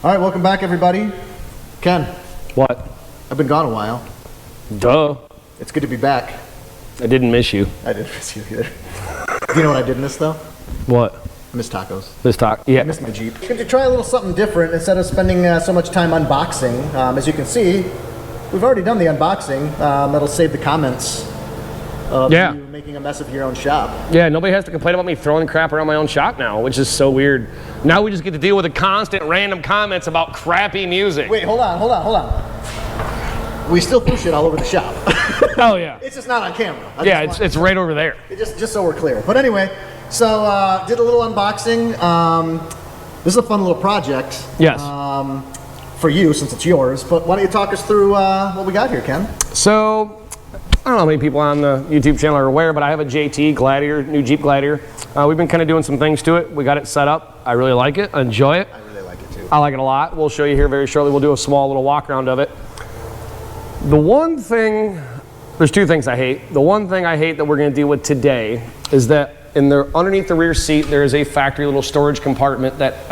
All right, welcome back, everybody. Ken. What? I've been gone a while. Duh. It's good to be back. I didn't miss you. I didn't miss you either. Do you know what I did miss, though? What? I miss tacos. This talk? Yeah. I miss my Jeep. To try a little something different, instead of spending so much time unboxing, as you can see, we've already done the unboxing. That'll save the comments of you making a mess of your own shop. Yeah, nobody has to complain about me throwing crap around my own shop now, which is so weird. Now we just get to deal with the constant random comments about crappy music. Wait, hold on. We still threw shit all over the shop. Oh yeah. It's just not on camera. It's right over there. Just so we're clear. But anyway, so did a little unboxing. This is a fun little project. Yes. For you, since it's yours. But why don't you talk us through what we got here, Ken? So, I don't know how many people on the YouTube channel are aware, but I have a JT Gladiator, new Jeep Gladiator. We've been kind of doing some things to it. We got it set up. I really like it. I enjoy it. I really like it too. I like it a lot. We'll show you here very shortly. We'll do a small little walk around of it. The one thing, there's two things I hate. The one thing I hate that we're going to deal with today is that underneath the rear seat there is a factory little storage compartment that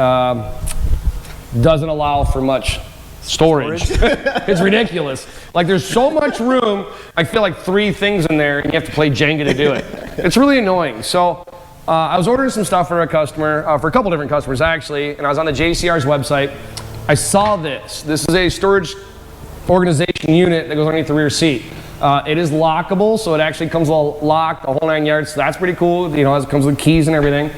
doesn't allow for much storage. It's ridiculous. Like there's so much room, I feel like 3 things in there and you have to play Jenga to do it. It's really annoying. So I was ordering some stuff for a customer, for a couple different customers actually, and I was on the JCR's website. I saw this. This is a storage organization unit that goes underneath the rear seat. It is lockable, so it actually comes all locked, the whole 9 yards. So that's pretty cool. You know, it comes with keys and everything.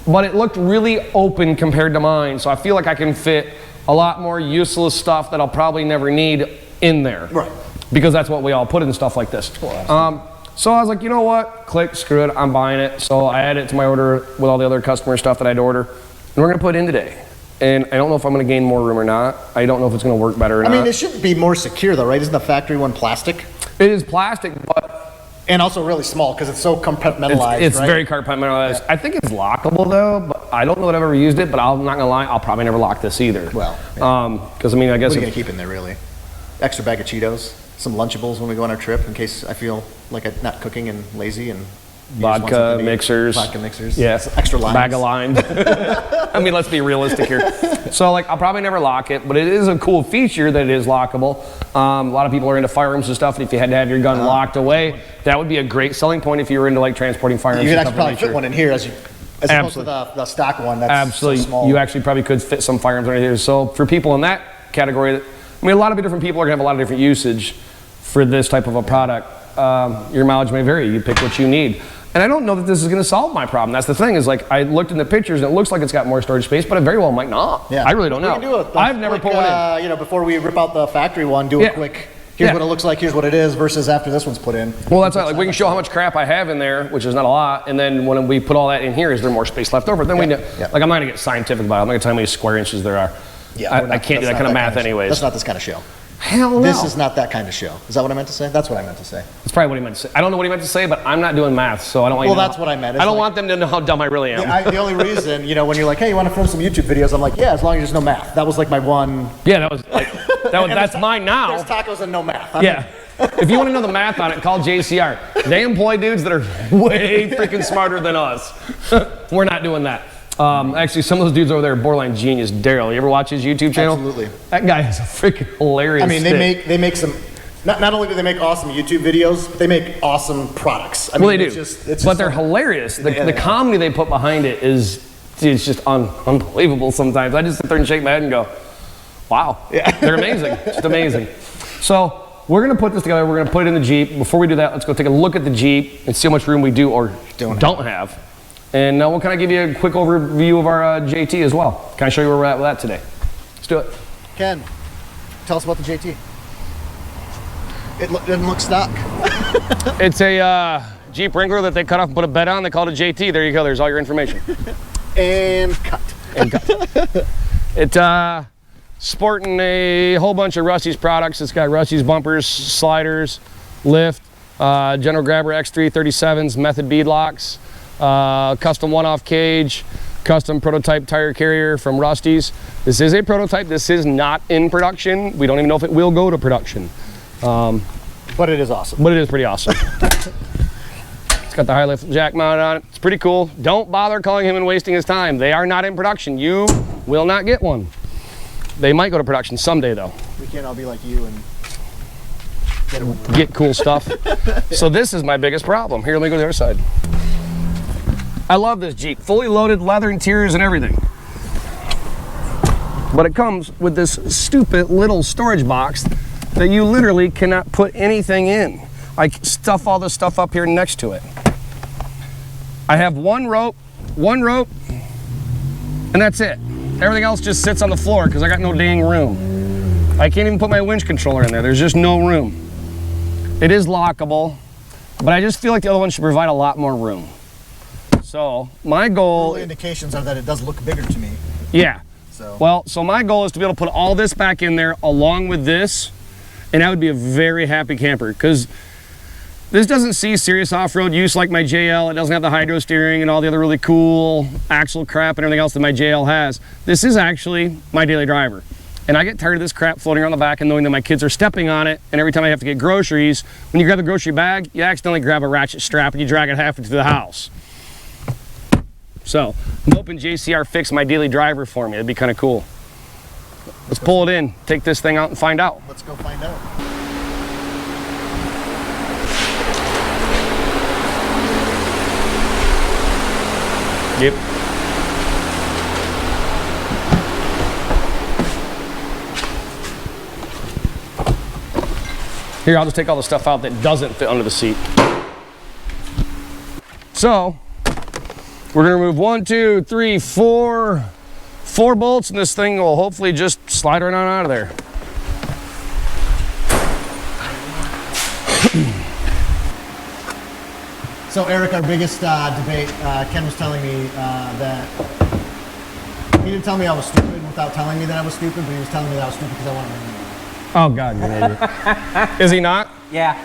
But it looked really open compared to mine, so I feel like I can fit a lot more useless stuff that I'll probably never need in there. Right. Because that's what we all put in stuff like this. So I was like, you know what? Click, screw it, I'm buying it. So I added it to my order with all the other customer stuff that I'd order. And we're gonna put it in today. And I don't know if I'm gonna gain more room or not. I don't know if it's gonna work better or not. I mean, it shouldn't be more secure though, right? Isn't the factory one plastic? It is plastic, but... And also really small, because it's so compartmentalized, It's right? very compartmentalized. Yeah. I think it's lockable though, but I don't know that I've ever used it, but I'm not gonna lie, I'll probably never lock this either. Well, because I mean, I guess... What are you gonna keep in there, really? Extra bag of Cheetos, some Lunchables when we go on our trip, in case I feel like I'm not cooking and lazy, and vodka mixers. Vodka mixers. Yes. Extra limes. Bag of limes. I mean, let's be realistic here. So like, I'll probably never lock it, but it is a cool feature that it is lockable. A lot of people are into firearms and stuff, and if you had to have your gun locked away, that would be a great selling point if you were into like transporting firearms. You could actually probably fit one in here as opposed to the stock one that's so small. You actually probably could fit some firearms right here. So for people in that category, I mean, a lot of different people are gonna have a lot of different usage for this type of a product. Your mileage may vary. You pick what you need. And I don't know that this is going to solve my problem. That's the thing, is like I looked in the pictures and it looks like it's got more storage space, but it very well might not. Yeah. I really don't know. We can do I've never put one in. You know, before we rip out the factory one, do a quick, here's what it looks like, here's what it is, versus after this one's put in. Well, that's right. Like we can show how much crap I have in there, which is not a lot, and then when we put all that in here, is there more space left over? Then we know. Like I'm not going to get scientific about it. I'm not going to tell you how many square inches there are. Yeah, I can't do that kind of math anyways. That's not this kind of show. Hell no. This is not that kind of show. Is that what I meant to say? That's what I meant to say. That's probably what he meant to say. I don't know what he meant to say, but I'm not doing math, so I don't want you to know. That's what I meant. I don't want them to know how dumb I really am. The only reason, you know, when you're like, hey, you want to film some YouTube videos? I'm like, yeah, as long as there's no math. That was like my one. Yeah, that was like, that's mine now. There's tacos and no math. If you want to know the math on it, call JCR. They employ dudes that are way freaking smarter than us. We're not doing that. Actually, some of those dudes over there are borderline genius. Daryl, you ever watch his YouTube channel? Absolutely. That guy is a freaking hilarious. I mean, they make some. Not only do they make awesome YouTube videos, but they make awesome products. I mean, they do. But they're hilarious. The comedy they put behind it is just unbelievable sometimes. I just sit there and shake my head and go, wow. Yeah. They're amazing. Just amazing. So we're going to put this together. We're going to put it in the Jeep. Before we do that, let's go take a look at the Jeep and see how much room we do or don't have. And we'll kind of give you a quick overview of our JT as well. Kind of show you where we're at with that today. Let's do it. Ken, tell us about the JT. It didn't look stock. It's a Jeep Wrangler that they cut off and put a bed on. They called it JT. There you go. There's all your information. And cut. It's sporting a whole bunch of Rusty's products. It's got Rusty's bumpers, sliders, lift, General Grabber X337s, method bead locks, custom one-off cage, custom prototype tire carrier from Rusty's. This is a prototype. This is not in production. We don't even know if it will go to production. But it is awesome. But it is pretty awesome. It's got the high lift jack mounted on it. It's pretty cool. Don't bother calling him and wasting his time. They are not in production. You will not get one. They might go to production someday, though. We can't all be like you and get cool stuff. So this is my biggest problem. Here, let me go to the other side. I love this Jeep. Fully loaded, leather interiors and everything. But it comes with this stupid little storage box that you literally cannot put anything in. I stuff all this stuff up here next to it. I have one rope, and that's it. Everything else just sits on the floor because I got no dang room. I can't even put my winch controller in there. There's just no room. It is lockable, but I just feel like the other one should provide a lot more room. So my goal... Early indications are that it does look bigger to me. Yeah. So. Well, so my goal is to be able to put all this back in there along with this, and I would be a very happy camper because this doesn't see serious off-road use like my JL. It doesn't have the hydro steering and all the other really cool axle crap and everything else that my JL has. This is actually my daily driver. And I get tired of this crap floating around the back and knowing that my kids are stepping on it, and every time I have to get groceries, when you grab the grocery bag, you accidentally grab a ratchet strap and you drag it halfway to the house. So, I'm hoping JCR fixed my daily driver for me. It'd be kind of cool. Let's pull it in, take this thing out and find out. Let's go find out. Yep. Here, I'll just take all the stuff out that doesn't fit under the seat. So, we're gonna remove 1, 2, 3, 4 bolts, and this thing will hopefully just slide right on out of there. So Eric, our biggest debate, Ken was telling me that he didn't tell me I was stupid without telling me that I was stupid, but he was telling me that I was stupid because I wanted to know. Oh God, you're an idiot. Is he not? Yeah.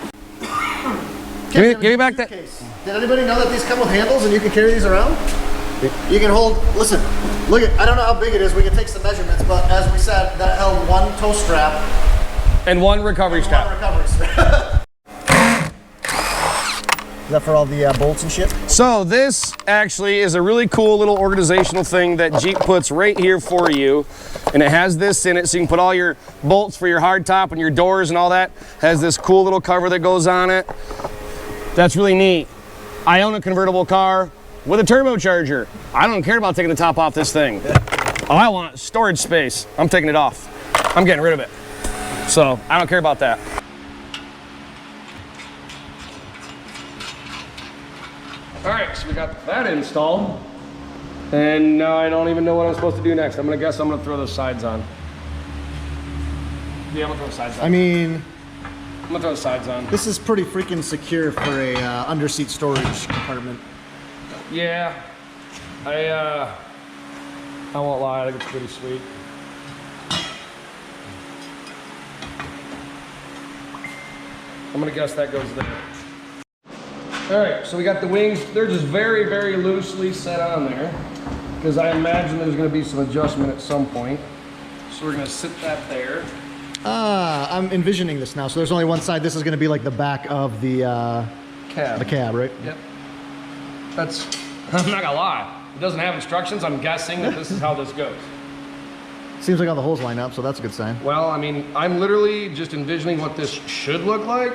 Give me back that. Case. Did anybody know that these come with handles and you can carry these around? You can hold, listen, look at, I don't know how big it is, we can take some measurements, but as we said, that held one tow strap. And one recovery strap. One recovery strap. Is that for all the bolts and shit? So this actually is a really cool little organizational thing that Jeep puts right here for you. And it has this in it so you can put all your bolts for your hardtop and your doors and all that. Has this cool little cover that goes on it. That's really neat. I own a convertible car with a turbocharger. I don't care about taking the top off this thing. All I want is storage space. I'm taking it off. I'm getting rid of it. So I don't care about that. All right, so we got that installed. And now I don't even know what I'm supposed to do next. I'm gonna throw those sides on. Yeah, I'm gonna throw the sides on. I mean, I'm gonna throw the sides on. this is pretty freaking secure for a underseat storage compartment. Yeah, I won't lie, I think it's pretty sweet. I'm gonna guess that goes there. All right, so we got the wings. They're just very, very loosely set on there because I imagine there's gonna be some adjustment at some point. So we're gonna sit that there. I'm envisioning this now. So there's only one side. This is going to be like the back of the Cab. the cab, right? Yep. That's, I'm not gonna lie. It doesn't have instructions. I'm guessing that this is how this goes. Seems like all the holes line up, so that's a good sign. Well, I mean, I'm literally just envisioning what this should look like.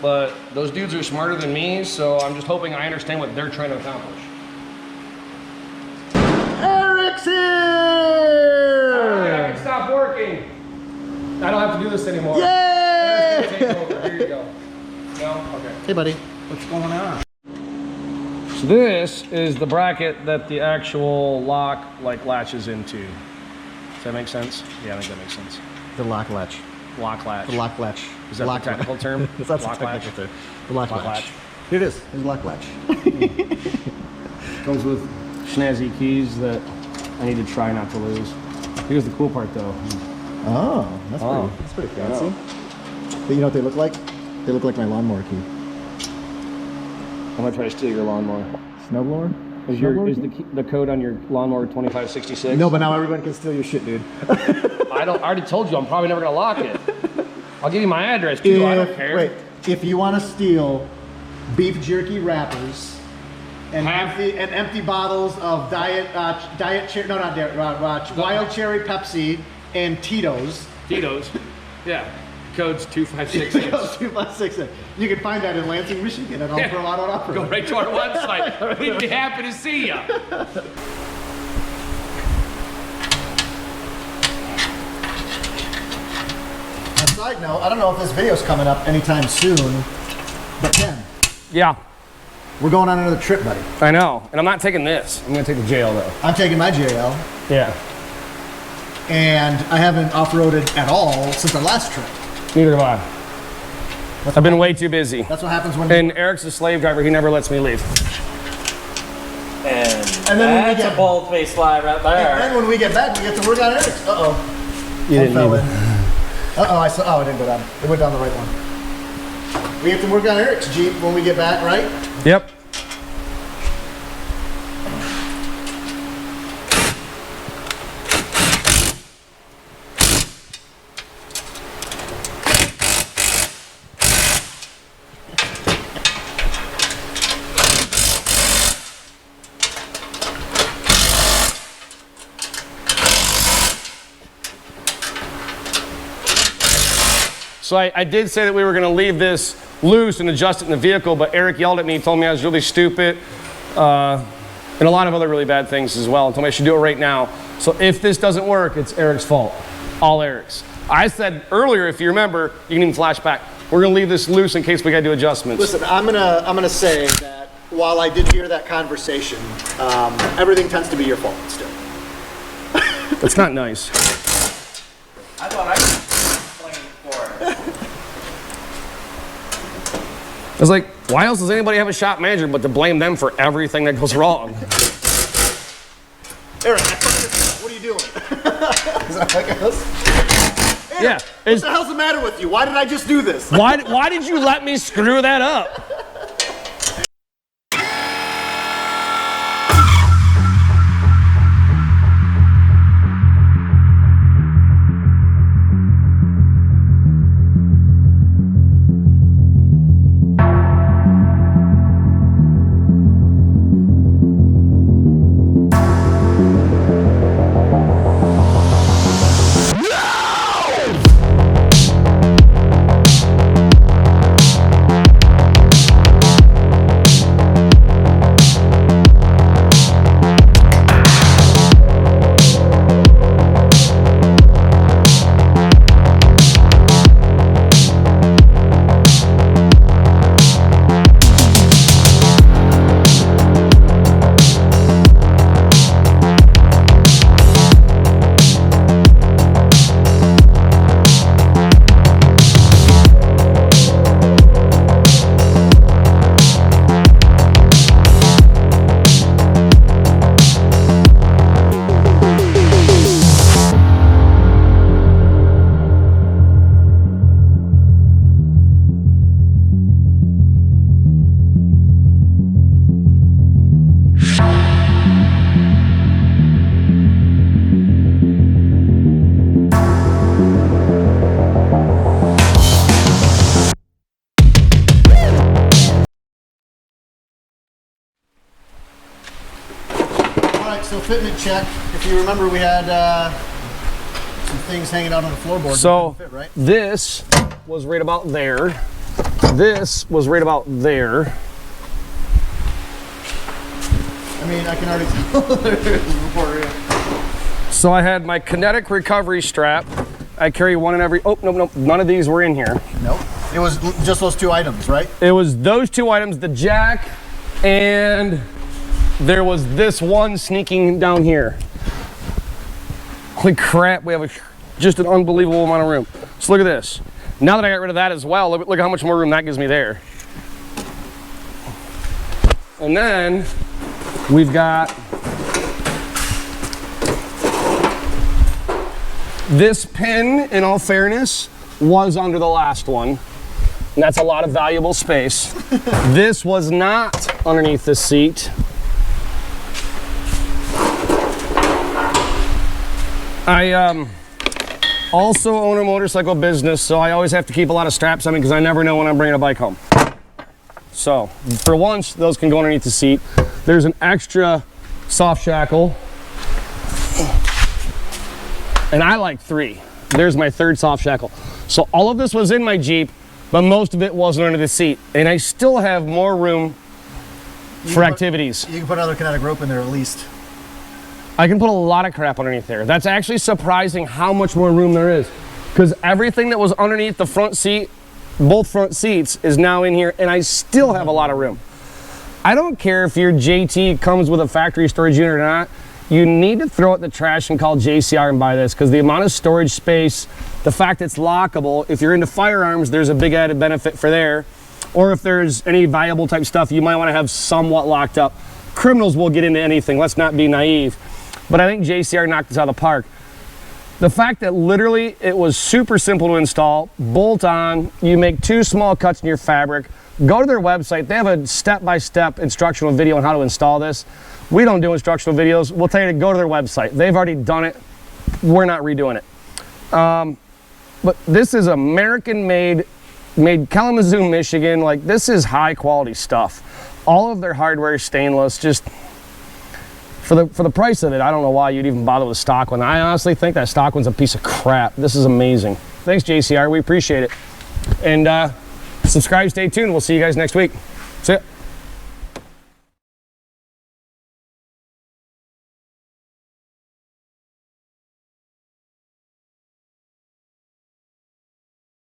But those dudes are smarter than me, so I'm just hoping I understand what they're trying to accomplish. Eric's here! I can stop working. I don't have to do this anymore. Yay! Eric's gonna take over. Here you go. No? Okay. Hey, buddy. What's going on? So this is the bracket that the actual lock latches into. Does that make sense? Yeah, I think that makes sense. The lock latch. Lock latch. The lock latch. Is that the technical term? That's lock the latch. technical term. The lock latch. Latch. Here it is. It's lock latch. Comes with snazzy keys that I need to try not to lose. Here's the cool part though. Oh, that's pretty fancy. But you know what they look like? They look like my lawnmower key. I'm gonna try to steal your lawnmower. Snowblower? Is the code on your lawnmower 2566? No, but now everyone can steal your shit, dude. I already told you I'm probably never gonna lock it. I'll give you my address too. I don't care. Wait, if you want to steal beef jerky wrappers and empty bottles of diet cherry, no, not diet, wild cherry Pepsi and Tito's. Tito's, yeah. Code's 2568. 2568. You can find that in Lansing, Michigan at Allpro Auto and Offroad. Go right to our website. We'd be happy to see you. Side note, I don't know if this video's coming up anytime soon, but Ken. Yeah. We're going on another trip, buddy. I know, and I'm not taking this. I'm gonna take the JL though. I'm taking my JL. Yeah. And I haven't off-roaded at all since our last trip. Neither have I. I've been way too busy. That's what happens when. And Eric's a slave driver. He never lets me leave. And then that's a bold-faced lie right there. And then when we get back, we get to work on Eric's. Uh-oh. You didn't fell need in. Uh-oh, I saw. Oh, it didn't go down. It went down the right one. We have to work on Eric's Jeep when we get back, right? Yep. So I did say that we were going to leave this loose and adjust it in the vehicle, but Eric yelled at me, told me I was really stupid, and a lot of other really bad things as well, and told me I should do it right now. So if this doesn't work, it's Eric's fault. All Eric's. I said earlier, if you remember, you can even flash back, we're going to leave this loose in case we got to do adjustments. Listen, I'm gonna say that while I did hear that conversation, everything tends to be your fault still. That's not nice. I thought I was blamed for it. I was like, why else does anybody have a shop manager but to blame them for everything that goes wrong? Eric, what are you doing? Is that like us? Eric, Yeah. what the hell's the matter with you? Why did I just do this? Why did you let me screw that up? So fitment check. If you remember, we had some things hanging out on the floorboard. So fit, right? this was right about there. This was right about there. I mean, I can already tell before. So I had my kinetic recovery strap. I carry one in every, oh, nope, none of these were in here. Nope. It was just those two items, right? It was those two items, the jack, and there was this one sneaking down here. Holy crap, we have just an unbelievable amount of room. So look at this. Now that I got rid of that as well, look how much more room that gives me there. And then we've got this pin, in all fairness, was under the last one. And that's a lot of valuable space. This was not underneath the seat. I also own a motorcycle business, so I always have to keep a lot of straps on me because I never know when I'm bringing a bike home. So for once, those can go underneath the seat. There's an extra soft shackle. And I like 3. There's my 3rd soft shackle. So all of this was in my Jeep, but most of it wasn't under the seat. And I still have more room for activities. You can put another kinetic rope in there at least. I can put a lot of crap underneath there. That's actually surprising how much more room there is. Because everything that was underneath the front seat, both front seats, is now in here, and I still have a lot of room. I don't care if your JT comes with a factory storage unit or not. You need to throw it in the trash and call JCR and buy this, because the amount of storage space, the fact it's lockable, if you're into firearms, there's a big added benefit for there. Or if there's any viable type stuff you might want to have somewhat locked up. Criminals will get into anything, let's not be naive. But I think JCR knocked this out of the park. The fact that literally it was super simple to install, bolt on, you make 2 small cuts in your fabric, go to their website, they have a step-by-step instructional video on how to install this. We don't do instructional videos, we'll tell you to go to their website. They've already done it, we're not redoing it. But this is American-made, made Kalamazoo, Michigan. Like, this is high-quality stuff. All of their hardware is stainless. Just for the price of it, I don't know why you'd even bother with a stock one. I honestly think that stock one's a piece of crap. This is amazing. Thanks, JCR. We appreciate it. And subscribe, stay tuned. We'll see you guys next week. See ya.